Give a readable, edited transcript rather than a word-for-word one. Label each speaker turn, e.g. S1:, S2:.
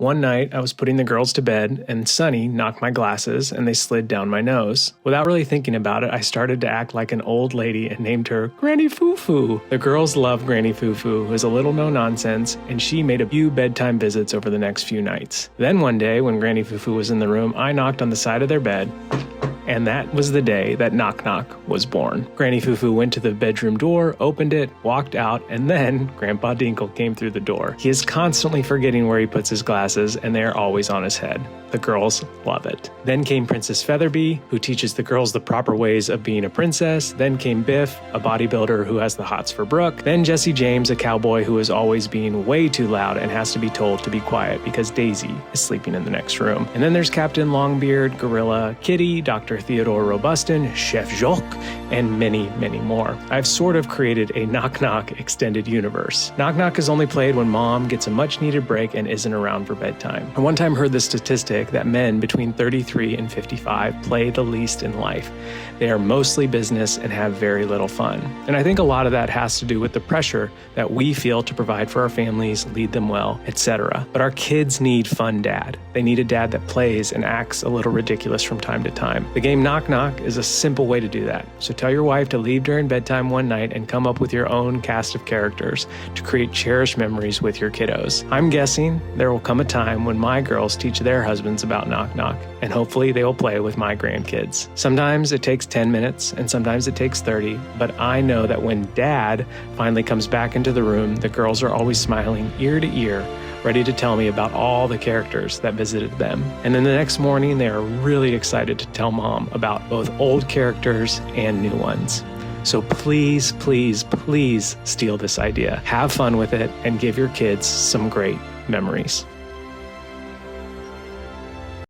S1: One night, I was putting the girls to bed, and Sunny knocked my glasses, and they slid down my nose. Without really thinking about it, I started to act like an old lady and named her Granny Foo-Foo. The girls love Granny Foo-Foo, who is a little no-nonsense, and she made a few bedtime visits over the next few nights. Then one day, when Granny Foo-Foo was in the room, I knocked on the side of their bed, and that was the day that Knock Knock was born. Granny Foo-Foo went to the bedroom door, opened it, walked out, and then Grandpa Dinkle came through the door. He is constantly forgetting where he puts his glasses, and they are always on his head. The girls love it. Then came Princess Featherby, who teaches the girls the proper ways of being a princess. Then came Biff, a bodybuilder who has the hots for Brooke. Then Jesse James, a cowboy who is always being way too loud and has to be told to be quiet because Daisy is sleeping in the next room. And then there's Captain Longbeard, Gorilla, Kitty, Dr. Theodore Robustin, Chef Jacques, and many, many more. I've sort of created a Knock Knock extended universe. Knock Knock is only played when mom gets a much needed break and isn't around for bedtime. I one time heard the statistic that men between 33 and 55 play the least in life. They are mostly business and have very little fun. And I think a lot of that has to do with the pressure that we feel to provide for our families, lead them well, etc. But our kids need fun dad. They need a dad that plays and acts a little ridiculous from time to time. The game Knock Knock is a simple way to do that. So tell your wife to leave during bedtime one night and come up with your own cast of characters to create cherished memories with your kiddos. I'm guessing there will come a time when my girls teach their husbands about Knock Knock, and hopefully they will play with my grandkids. Sometimes it takes 10 minutes and sometimes it takes 30, but I know that when dad finally comes back into the room, the girls are always smiling ear to ear, ready to tell me about all the characters that visited them. And then the next morning, they are really excited to tell mom about both old characters and new ones. So please, please, please steal this idea. Have fun with it and give your kids some great memories.